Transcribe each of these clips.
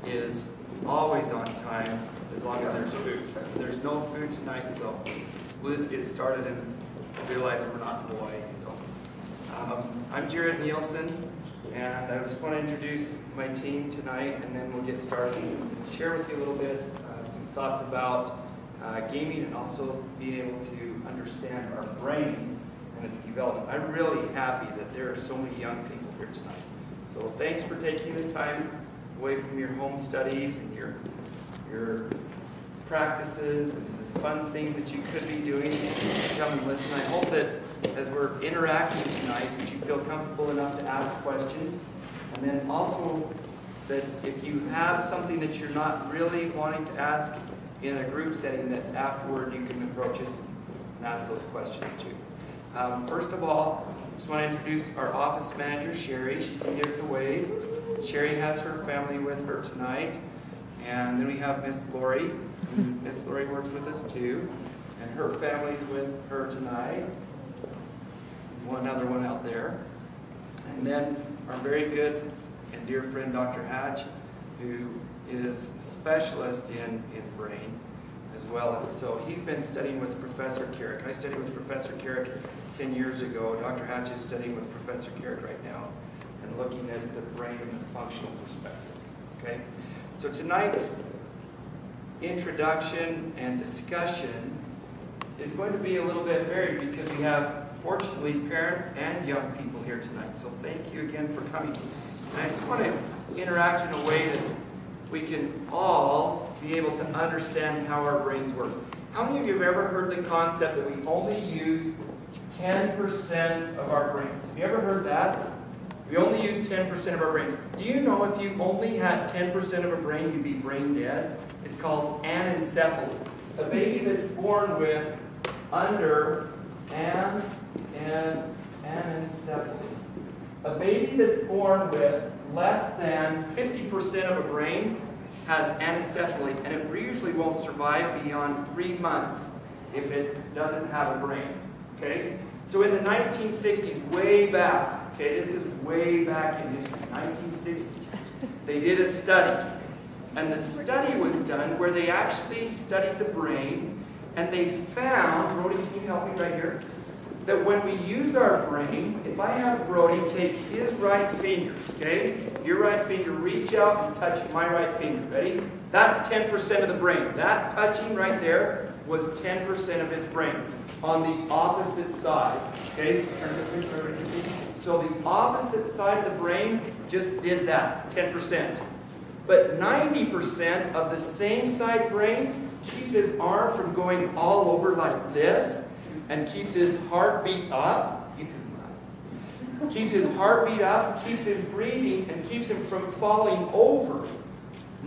is always on time as long as there's food. There's no food tonight, so we'll just get started and realize that we're not in Hawaii. So, I'm Jared Nielsen, and I just want to introduce my team tonight, and then we'll get started and share with you a little bit some thoughts about gaming and also being able to understand our brain and its development. I'm really happy that there are so many young people here tonight. So thanks for taking the time away from your home studies and your practices and the fun things that you could be doing to come and listen. I hope that as we're interacting tonight, that you feel comfortable enough to ask questions. And then also that if you have something that you're not really wanting to ask in a group setting, that afterward you can approach us and ask those questions too. First of all, I just want to introduce our office manager, Sherry. She can give us a wave. Sherry has her family with her tonight. And then we have Miss Lori. Miss Lori works with us too. And her family's with her tonight. One other one out there. And then our very good and dear friend, Dr. Hatch, who is a specialist in brain as well. And so he's been studying with Professor Carrick. I studied with Professor Carrick 10 years ago. Dr. Hatch is studying with Professor Carrick right now and looking at the brain from a functional perspective. Okay? So tonight's introduction and discussion is going to be a little bit varied because we have, fortunately, parents and young people here tonight. So thank you again for coming. And I just want to interact in a way that we can all be able to understand how our brains work. How many of you have ever heard the concept that we only use 10% of our brains? Have you ever heard that? We only use 10% of our brains. Do you know if you only had 10% of a brain, you'd be brain dead? It's called anencephaly. A baby that's born with under anencephaly. A baby that's born with less than 50% of a brain has anencephaly, and it usually won't survive beyond 3 months if it doesn't have a brain. Okay? So in the 1960s, way back, okay, this is way back in history, 1960s, they did a study. And the study was done where they actually studied the brain, and they found, Brody, can you help me right here? That when we use our brain, if I have Brody take his right finger, okay, your right finger, reach out and touch my right finger, ready? That's 10% of the brain. That touching right there was 10% of his brain. On the opposite side, okay, so turn this way so everybody can see. So the opposite side of the brain just did that, 10%. But 90% of the same side brain keeps his arm from going all over like this, and keeps his heartbeat up. You can laugh. Keeps his heartbeat up, keeps him breathing, and keeps him from falling over.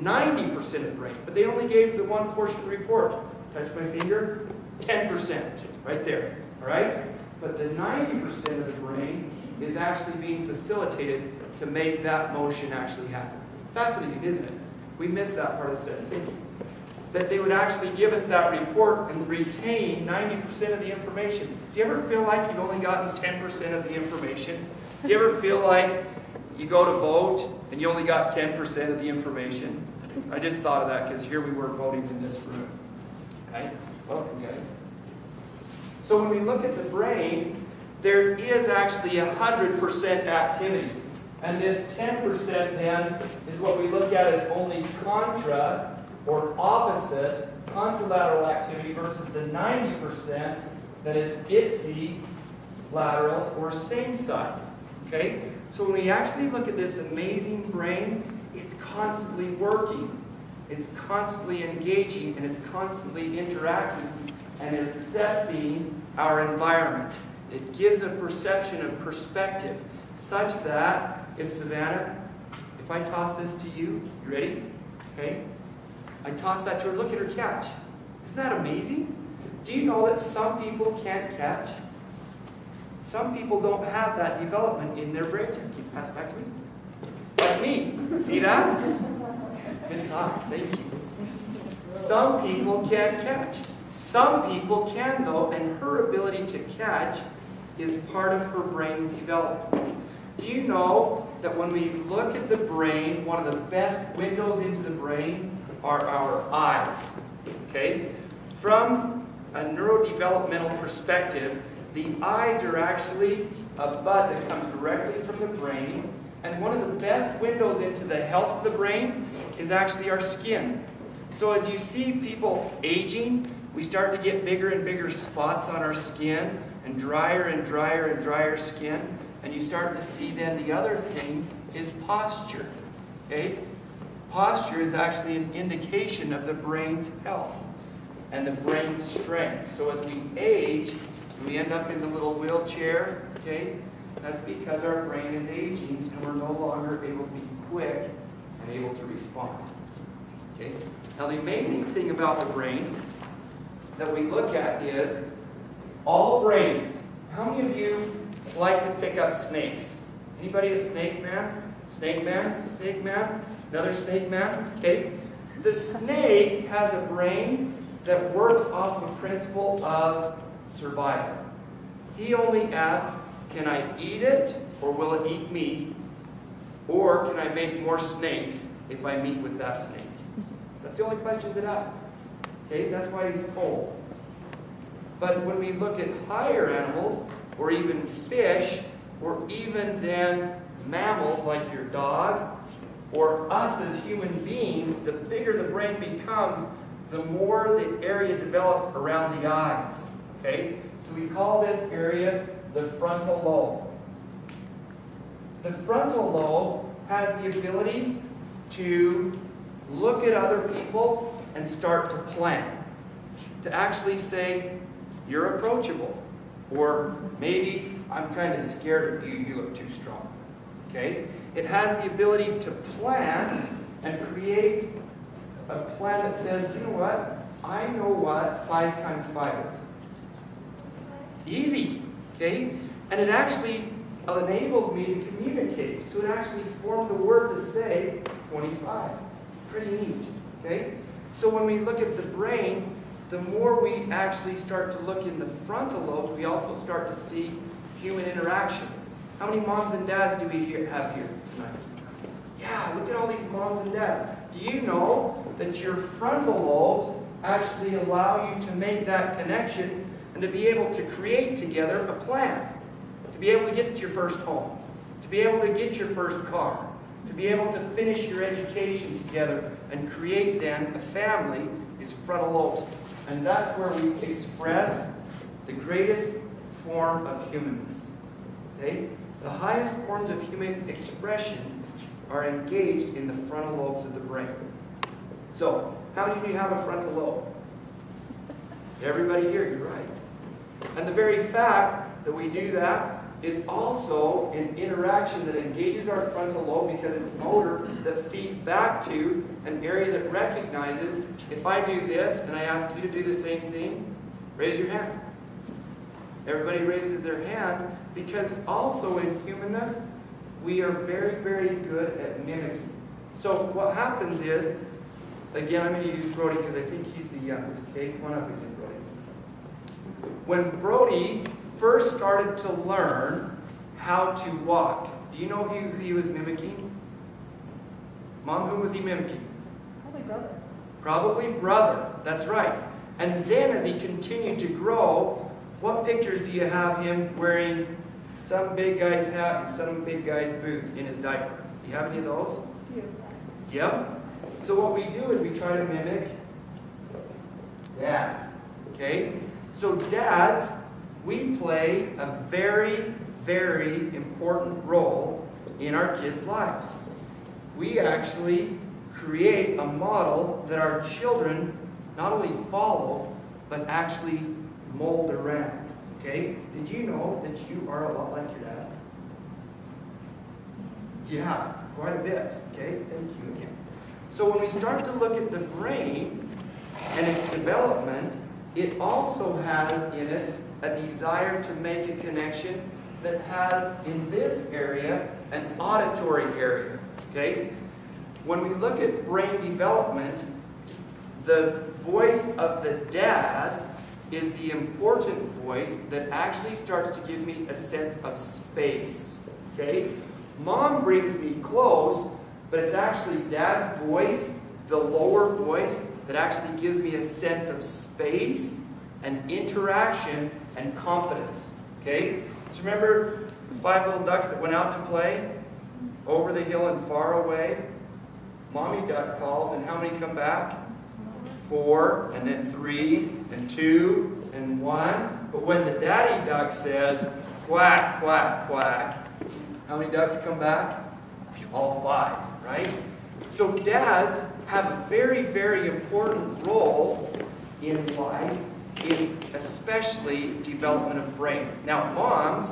90% of the brain. But they only gave the one portion of the report. Touch my finger. 10%. Right there. Alright? But the 90% of the brain is actually being facilitated to make that motion actually happen. Fascinating, isn't it? We missed that part of the study. That they would actually give us that report and retain 90% of the information. Do you ever feel like you've only gotten 10% of the information? Do you ever feel like you go to vote and you only got 10% of the information? I just thought of that because here we were voting in this room. Okay? Welcome, guys. So when we look at the brain, there is actually 100% activity. And this 10% then is what we look at as only contra or opposite contralateral activity versus the 90% that is ipsilateral or same side. Okay? So when we actually look at this amazing brain, it's constantly working. It's constantly engaging, and it's constantly interacting and assessing our environment. It gives a perception of perspective such that if Savannah, if I toss this to you, you ready? Okay? I toss that to her, look at her catch. Isn't that amazing? Do you know that some people can't catch? Some people don't have that development in their brains. Can you pass it back to me? Like me. See that? Good toss, thank you. Some people can't catch. Some people can though, and her ability to catch is part of her brain's development. Do you know that when we look at the brain, one of the best windows into the brain are our eyes. Okay? From a neurodevelopmental perspective, the eyes are actually a bud that comes directly from the brain. And one of the best windows into the health of the brain is actually our skin. So as you see people aging, we start to get bigger and bigger spots on our skin, and drier and drier and drier skin. And you start to see then the other thing is posture. Okay? Posture is actually an indication of the brain's health and the brain's strength. So as we age, we end up in the little wheelchair, okay? That's because our brain is aging and we're no longer able to be quick and able to respond. Okay? Now the amazing thing about the brain that we look at is all brains. How many of you like to pick up snakes? Anybody a snake man? Snake man? Snake man? Another snake man? Okay? The snake has a brain that works off the principle of survival. He only asks, can I eat it or will it eat me? Or can I make more snakes if I meet with that snake? That's the only questions it asks. Okay? That's why he's cold. But when we look at higher animals, or even fish, or even then mammals like your dog, or us as human beings, the bigger the brain becomes, the more the area develops around the eyes. Okay? So we call this area the frontal lobe. The frontal lobe has the ability to look at other people and start to plan. To actually say, you're approachable. Or maybe, I'm kind of scared of you, you look too strong. Okay? It has the ability to plan and create a plan that says, you know what? I know what 5 times 5 is. Easy. Okay? And it actually enables me to communicate. So it actually formed the word to say 25. Pretty neat. Okay? So when we look at the brain, the more we actually start to look in the frontal lobes, we also start to see human interaction. How many moms and dads do we have here tonight? Yeah, look at all these moms and dads. Do you know that your frontal lobes actually allow you to make that connection and to be able to create together a plan? To be able to get your first home, to be able to get your first car, to be able to finish your education together and create then a family is frontal lobes. And that's where we express the greatest form of humanness. Okay? The highest forms of human expression are engaged in the frontal lobes of the brain. So, how many of you have a frontal lobe? Everybody here, you're right. And the very fact that we do that is also an interaction that engages our frontal lobe because it's motor that feeds back to an area that recognizes, if I do this and I ask you to do the same thing, raise your hand. Everybody raises their hand because also in humanness, we are very, very good at mimicking. So what happens is, again, I'm going to use Brody because I think he's the youngest. Okay, come on up again, Brody. When Brody first started to learn how to walk, do you know who he was mimicking? Mom, who was he mimicking? Probably brother. Probably brother, that's right. And then as he continued to grow, what pictures do you have him wearing some big guy's hat and some big guy's boots in his diaper? Do you have any of those? Yeah. Yep. So what we do is we try to mimic Dad. Okay? So dads, we play a very, very important role in our kids' lives. We actually create a model that our children not only follow, but actually mold around. Okay? Did you know that you are a lot like your dad? Yeah, quite a bit. Okay? Thank you again. So when we start to look at the brain and its development, it also has in it a desire to make a connection that has in this area an auditory area. Okay? When we look at brain development, the voice of the dad is the important voice that actually starts to give me a sense of space. Okay? Mom brings me close, but it's actually Dad's voice, the lower voice, that actually gives me a sense of space and interaction and confidence. Okay? So remember the 5 little ducks that went out to play? Over the hill and far away? Mommy duck calls, and how many come back? 4, and then 3, and 2, and 1. But when the daddy duck says, quack, quack, quack, how many ducks come back? All 5, right? So dads have a very, very important role in life, in especially development of brain. Now, moms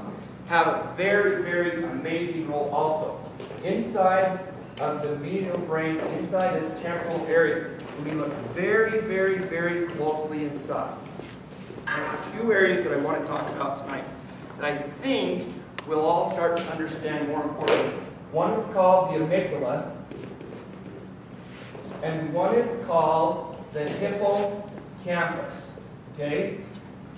have a very, very amazing role also. Inside of the medial brain, inside this temporal area, we look very, very, very closely inside. There are 2 areas that I want to talk about tonight that I think we'll all start to understand more importantly. One is called the amygdala, and one is called the hippocampus. Okay?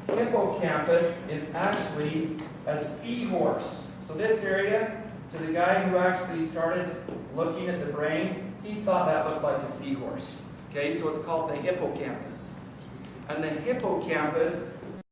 Hippocampus is actually a seahorse. So this area, to the guy who actually started looking at the brain, he thought that looked like a seahorse. Okay, so it's called the hippocampus. And the hippocampus